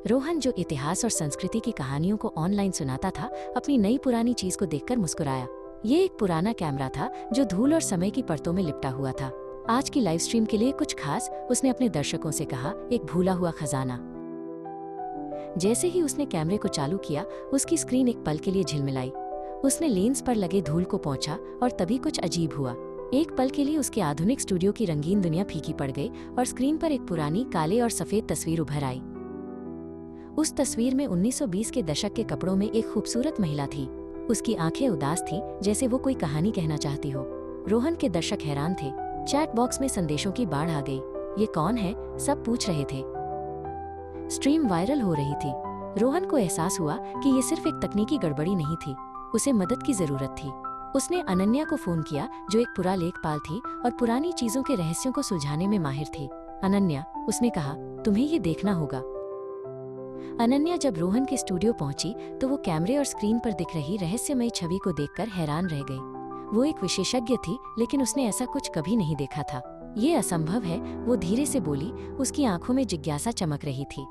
रोहन, जो इतिहास और संस्कृति की कहानियों को ऑनलाइन सुनाता था, अपनी नई पुरानी चीज को देखकर मुस्कुराया। ये एक पुराना कैमरा था जो धूल और समय की परतों में लिपटा हुआ था। आज की लाइव स्ट्रीम के लिए कुछ खास, उसने अपने दर्शकों से कहा, एक भूला हुआ खजाना। जैसे ही उसने कैमरे को चालू किया, उसकी स्क्रीन एक पल के लिए झिलमिलाई। उसने लेंस पर लगे धूल को पोंछा और तभी कुछ अजीब हुआ। एक पल के लिए उसके आधुनिक स्टूडियो की रंगीन दुनिया फीकी पड़ गई और स्क्रीन पर एक पुरानी काले और सफेद तस्वीर उभर आई। उस तस्वीर में 1920 के दशक के कपड़ों में एक खूबसूरत महिला थी। उसकी आंखें उदास थीं, जैसे वो कोई कहानी कहना चाहती हो। रोहन के दर्शक हैरान थे। चैट बॉक्स में संदेशों की बाढ़ आ गई। ये कौन है? सब पूछ रहे थे। स्ट्रीम वायरल हो रही थी। रोहन को एहसास हुआ कि ये सिर्फ एक तकनीकी गड़बड़ी नहीं थी, उसे मदद की जरूरत थी। उसने अनन्या को फोन किया, जो एक पुरा लेखपाल थी और पुरानी चीजों के रहस्यों को सुलझाने में माहिर थी। अनन्या, उसने कहा, तुम्हें ये देखना होगा। अनन्या जब रोहन के स्टूडियो पहुंची तो वो कैमरे और स्क्रीन पर दिख रही रहस्यमयी छवि को देखकर हैरान रह गई। वो एक विशेषज्ञ थी, लेकिन उसने ऐसा कुछ कभी नहीं देखा था। ये असंभव है, वो धीरे से बोली। उसकी आंखों में जिज्ञासा चमक रही थी।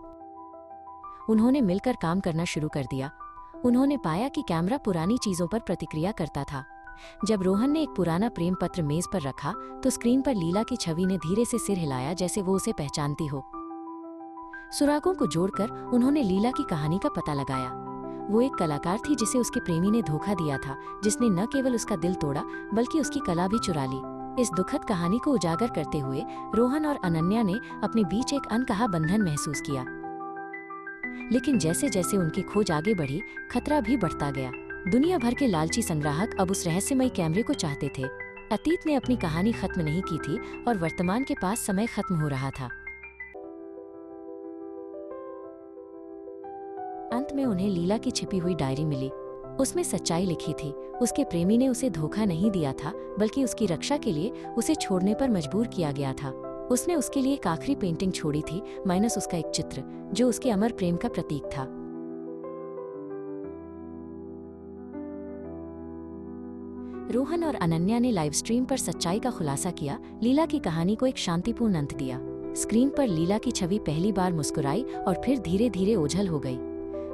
उन्होंने मिलकर काम करना शुरू कर दिया। उन्होंने पाया कि कैमरा पुरानी चीजों पर प्रतिक्रिया करता था। जब रोहन ने एक पुराना प्रेम पत्र मेज पर रखा तो स्क्रीन पर लीला की छवि ने धीरे से सिर हिलाया, जैसे वो उसे पहचानती हो। सुरागों को जोड़कर उन्होंने लीला की कहानी का पता लगाया। वो एक कलाकार थी जिसे उसके प्रेमी ने धोखा दिया था, जिसने न केवल उसका दिल तोड़ा बल्कि उसकी कला भी चुरा ली। इस दुखद कहानी को उजागर करते हुए रोहन और अनन्या ने अपने बीच एक अनकहा बंधन महसूस किया। लेकिन जैसे जैसे उनकी खोज आगे बढ़ी, खतरा भी बढ़ता गया। दुनिया भर के लालची संग्राहक अब उस रहस्यमयी कैमरे को चाहते थे। अतीत ने अपनी कहानी खत्म नहीं की थी और वर्तमान के पास समय खत्म हो रहा था। अंत में उन्हें लीला की छिपी हुई डायरी मिली। उसमें सच्चाई लिखी थी। उसके प्रेमी ने उसे धोखा नहीं दिया था, बल्कि उसकी रक्षा के लिए उसे छोड़ने पर मजबूर किया गया था। उसने उसके लिए एक आखिरी पेंटिंग छोड़ी थी, माइनस उसका एक चित्र, जो उसके अमर प्रेम का प्रतीक था। रोहन और अनन्या ने लाइव स्ट्रीम पर सच्चाई का खुलासा किया, लीला की कहानी को एक शांतिपूर्ण अंत दिया। स्क्रीन पर लीला की छवि पहली बार मुस्कुराई और फिर धीरे धीरे ओझल हो गई।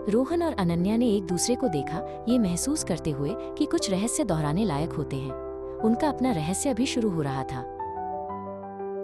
रोहन और अनन्या ने एक दूसरे को देखा, ये महसूस करते हुए कि कुछ रहस्य दोहराने लायक होते हैं। उनका अपना रहस्य भी शुरू हो रहा था।